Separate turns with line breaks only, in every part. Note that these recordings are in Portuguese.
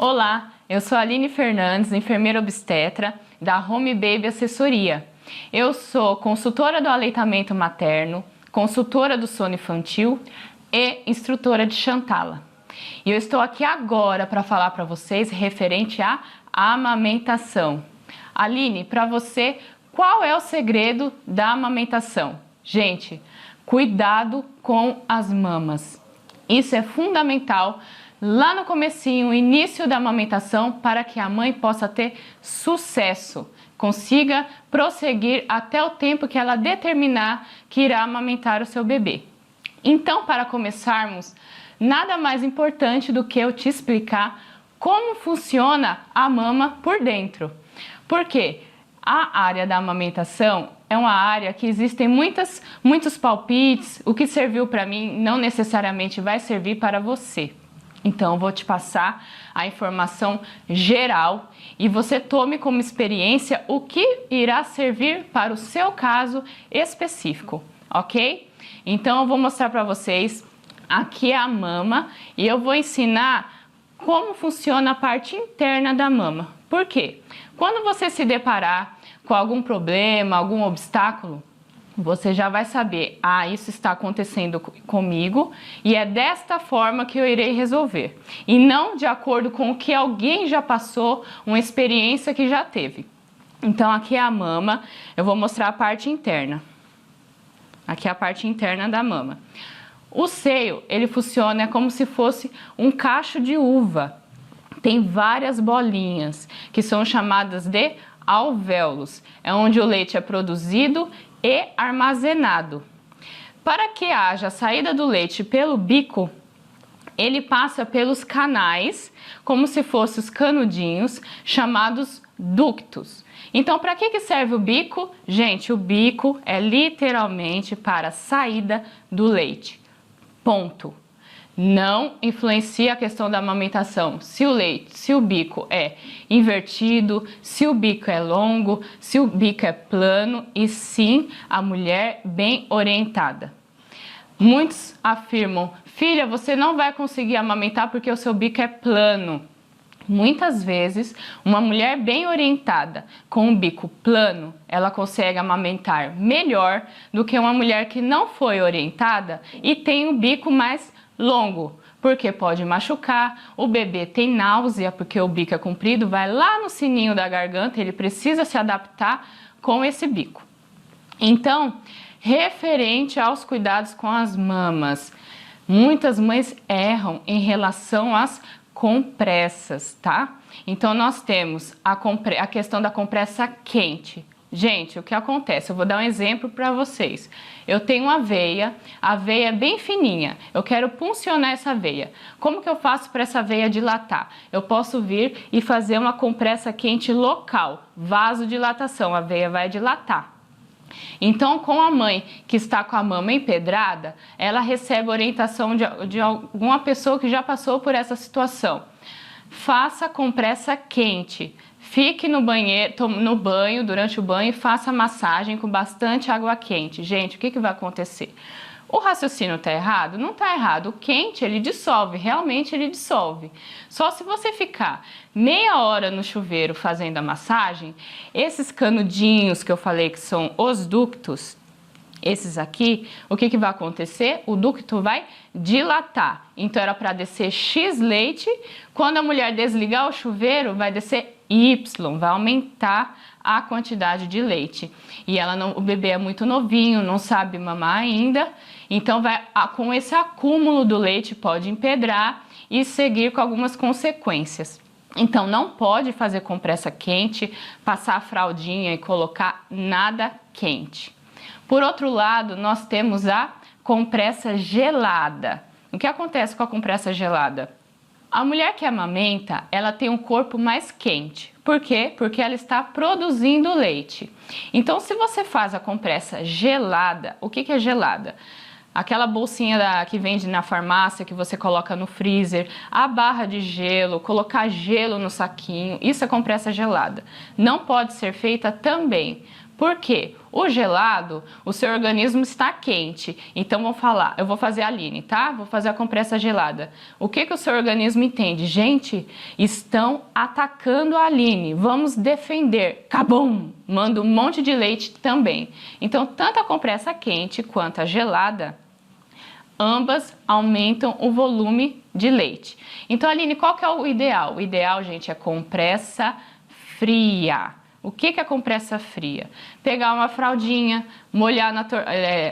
Olá, eu sou a Aline Fernandes, enfermeira obstetra da Home Baby Assessoria. Eu sou consultora do aleitamento materno, consultora do sono infantil e instrutora de Chantala. E eu estou aqui agora para falar para vocês referente à amamentação. Aline, para você, qual é o segredo da amamentação? Gente, cuidado com as mamas. Isso é fundamental lá no comecinho, início da amamentação, para que a mãe possa ter sucesso, consiga prosseguir até o tempo que ela determinar que irá amamentar o seu bebê. Então, para começarmos, nada mais importante do que eu te explicar como funciona a mama por dentro. Porque a área da amamentação é uma área que existem muitos palpites. O que serviu para mim não necessariamente vai servir para você. Então, eu vou te passar a informação geral e você tome como experiência o que irá servir para o seu caso específico, ok? Então, eu vou mostrar para vocês, aqui é a mama e eu vou ensinar como funciona a parte interna da mama. Por quê? Quando você se deparar com algum problema, algum obstáculo, você já vai saber, isso está acontecendo comigo e é desta forma que eu irei resolver. E não de acordo com o que alguém já passou, uma experiência que já teve. Então, aqui é a mama, eu vou mostrar a parte interna. Aqui é a parte interna da mama. O seio, ele funciona como se fosse um cacho de uva. Tem várias bolinhas, que são chamadas de alvéolos. É onde o leite é produzido e armazenado. Para que haja a saída do leite pelo bico, ele passa pelos canais, como se fossem os canudinhos, chamados ductos. Então, para que serve o bico? Gente, o bico é literalmente para a saída do leite. Ponto. Não influencia a questão da amamentação. Se o bico é invertido, se o bico é longo, se o bico é plano, e sim a mulher bem orientada. Muitos afirmam, filha, você não vai conseguir amamentar porque o seu bico é plano. Muitas vezes, uma mulher bem orientada, com um bico plano, ela consegue amamentar melhor do que uma mulher que não foi orientada e tem um bico mais longo, porque pode machucar, o bebê tem náusea, porque o bico é comprido, vai lá no sininho da garganta, ele precisa se adaptar com esse bico. Então, referente aos cuidados com as mamas, muitas mães erram em relação às compressas, tá? Então, nós temos a questão da compressa quente. Gente, o que acontece? Eu vou dar um exemplo para vocês. Eu tenho uma veia, a veia é bem fininha, eu quero puncionar essa veia. Como que eu faço para essa veia dilatar? Eu posso vir e fazer uma compressa quente local, vasodilatação, a veia vai dilatar. Então, com a mãe que está com a mama empedrada, ela recebe orientação de alguma pessoa que já passou por essa situação. Faça compressa quente. Fique no banho, durante o banho, e faça massagem com bastante água quente. Gente, o que vai acontecer? O raciocínio está errado? Não está errado. O quente, ele dissolve, realmente ele dissolve. Só se você ficar meia hora no chuveiro fazendo a massagem, esses canudinhos que eu falei que são os ductos, esses aqui, o que vai acontecer? O ducto vai dilatar. Então, era para descer X leite. Quando a mulher desligar o chuveiro, vai descer Y, vai aumentar a quantidade de leite. E o bebê é muito novinho, não sabe mamar ainda. Então, com esse acúmulo do leite, pode empedrar e seguir com algumas consequências. Então, não pode fazer compressa quente, passar a fraldinha e colocar nada quente. Por outro lado, nós temos a compressa gelada. O que acontece com a compressa gelada? A mulher que amamenta, ela tem um corpo mais quente. Por quê? Porque ela está produzindo leite. Então, se você faz a compressa gelada, o que é gelada? Aquela bolsinha que vende na farmácia, que você coloca no freezer, a barra de gelo, colocar gelo no saquinho, isso é compressa gelada. Não pode ser feita também. Por quê? O gelado, o seu organismo está quente. Então, eu vou fazer a Aline, tá? Vou fazer a compressa gelada. O que o seu organismo entende? Gente, estão atacando a Aline. Vamos defender. Cabum! Manda um monte de leite também. Então, tanto a compressa quente quanto a gelada, ambas aumentam o volume de leite. Então, Aline, qual que é o ideal? O ideal, gente, é compressa fria. O que é compressa fria? Pegar uma fraldinha, molhar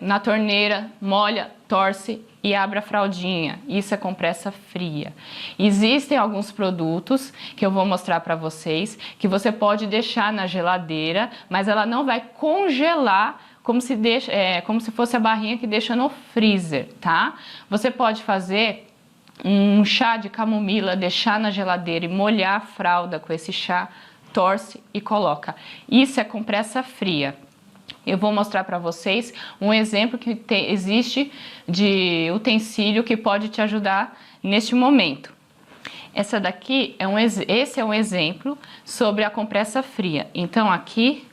na torneira, molha, torce e abre a fraldinha. Isso é compressa fria. Existem alguns produtos que eu vou mostrar para vocês que você pode deixar na geladeira, mas ela não vai congelar como se fosse a barrinha que deixa no freezer, tá? Você pode fazer um chá de camomila, deixar na geladeira e molhar a fralda com esse chá, torce e coloca. Isso é compressa fria. Eu vou mostrar para vocês um exemplo que existe de utensílio que pode te ajudar neste momento. Esse é um exemplo sobre a compressa fria. Então aqui,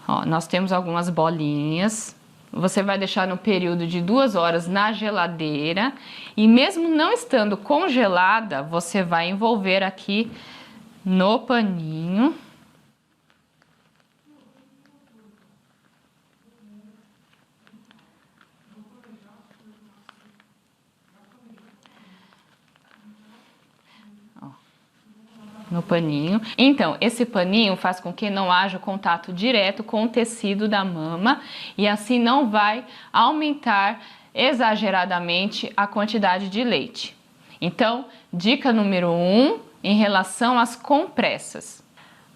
ó, nós temos algumas bolinhas. Você vai deixar no período de 2 horas na geladeira e mesmo não estando congelada, você vai envolver aqui no paninho. Ó, no paninho. Então, esse paninho faz com que não haja contato direto com o tecido da mama e assim não vai aumentar exageradamente a quantidade de leite. Então, dica número 1, em relação às compressas.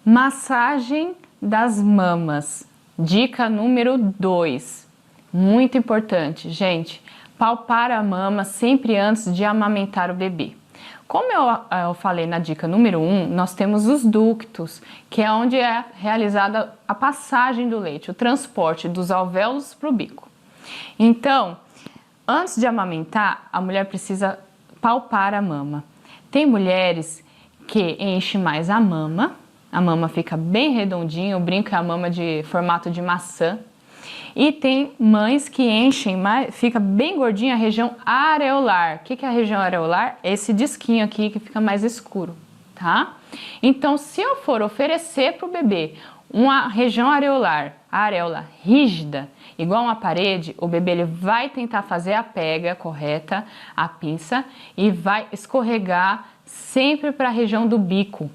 Massagem das mamas. Dica número 2. Muito importante, gente. Palpar a mama sempre antes de amamentar o bebê. Como eu falei na dica número 1, nós temos os ductos, que é onde é realizada a passagem do leite, o transporte dos alvéolos para o bico. Então, antes de amamentar, a mulher precisa palpar a mama. Tem mulheres que enche mais a mama fica bem redondinha, eu brinco que é a mama de formato de maçã. E tem mães que enchem mais, fica bem gordinha a região areolar. O que é a região areolar? É esse disquinho aqui que fica mais escuro, tá? Então, se eu for oferecer para o bebê uma região areolar, a areola rígida, igual uma parede, o bebê ele vai tentar fazer a pega correta, a pinça, e vai escorregar sempre para a região do bico.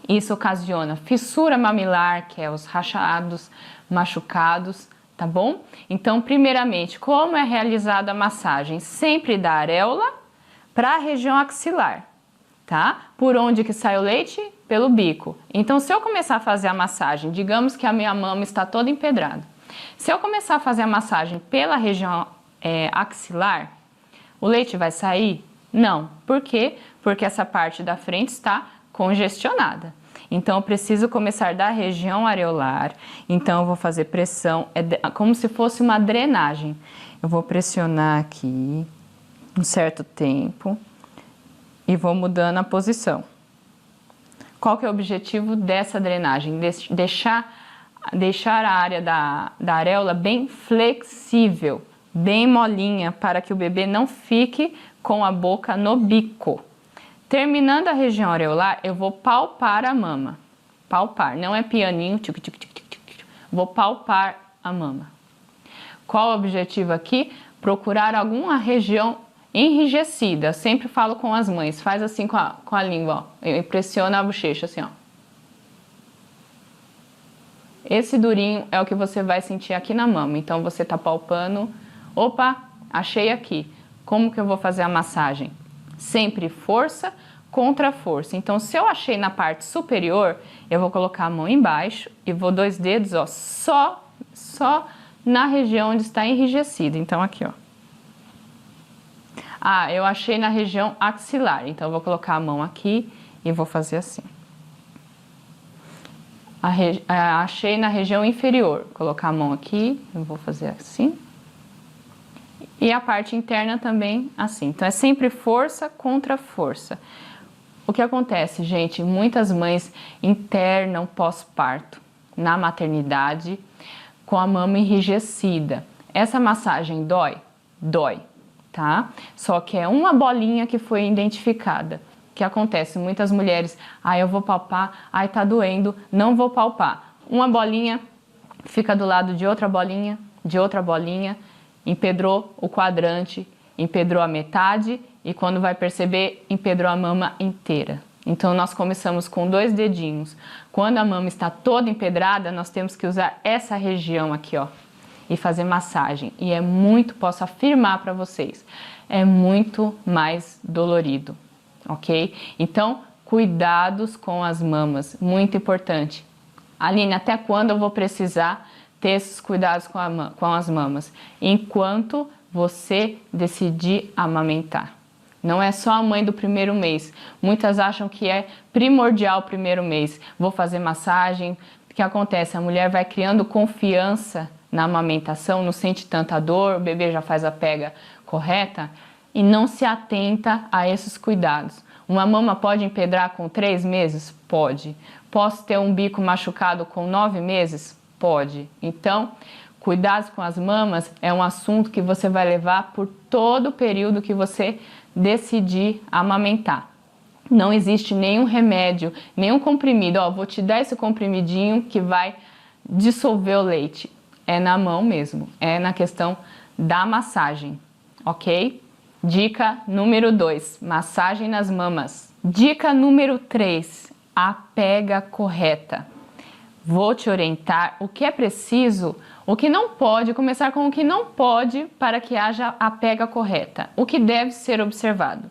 Isso ocasiona fissura mamilar, que é os rachados, machucados, tá bom? Então, primeiramente, como é realizada a massagem? Sempre da areola para a região axilar, tá? Por onde que sai o leite? Pelo bico. Então, se eu começar a fazer a massagem, digamos que a minha mama está toda empedrada. Se eu começar a fazer a massagem pela região axilar, o leite vai sair? Não. Por quê? Porque essa parte da frente está congestionada. Então, eu preciso começar da região areolar. Então, eu vou fazer pressão, como se fosse uma drenagem. Eu vou pressionar aqui um certo tempo e vou mudando a posição. Qual que é o objetivo dessa drenagem? Deixar a área da areola bem flexível, bem molinha, para que o bebê não fique com a boca no bico. Terminando a região areolar, eu vou palpar a mama. Palpar, não é pianinho, tic, tic, tic, tic, tic. Vou palpar a mama. Qual o objetivo aqui? Procurar alguma região enrijecida. Eu sempre falo com as mães, faz assim com a língua, ó. Eu pressiono a bochecha assim, ó. Esse durinho é o que você vai sentir aqui na mama. Então, você tá palpando. Opa, achei aqui. Como que eu vou fazer a massagem? Sempre força contra força. Então, se eu achei na parte superior, eu vou colocar a mão embaixo e vou 2 dedos, ó, só na região onde está enrijecido. Então, aqui, ó. Ah, eu achei na região axilar. Então, eu vou colocar a mão aqui e vou fazer assim. Achei na região inferior. Colocar a mão aqui, eu vou fazer assim. E a parte interna também assim. Então, é sempre força contra força. O que acontece, gente? Muitas mães internam pós-parto. na maternidade com a mama enrijecida. Essa massagem dói? Dói, tá? Só que é uma bolinha que foi identificada. O que acontece? Muitas mulheres, eu vou palpar, tá doendo, não vou palpar. Uma bolinha fica do lado de outra bolinha, empedrou o quadrante, empedrou a metade e quando vai perceber, empedrou a mama inteira. Então nós começamos com 2 dedinhos. Quando a mama está toda empedrada, nós temos que usar essa região aqui, ó, e fazer massagem. E é muito, posso afirmar para vocês, é muito mais dolorido, ok? Então, cuidados com as mamas, muito importante. Aline, até quando eu vou precisar ter esses cuidados com as mamas? Enquanto você decidir amamentar. Não é só a mãe do primeiro mês. Muitas acham que é primordial o primeiro mês. Vou fazer massagem. O que acontece? A mulher vai criando confiança na amamentação, não sente tanta dor, o bebê já faz a pega correta e não se atenta a esses cuidados. Uma mama pode empedrar com 3 meses? Pode. Posso ter um bico machucado com 9 meses? Pode. Então, cuidados com as mamas é um assunto que você vai levar por todo o período que você decidir amamentar. Não existe nenhum remédio, nenhum comprimido. Vou te dar esse comprimidinho que vai dissolver o leite. É na mão mesmo, é na questão da massagem, ok? Dica número 2, massagem nas mamas. Dica número 3, a pega correta. Vou te orientar o que é preciso, o que não pode, começar com o que não pode para que haja a pega correta, o que deve ser observado.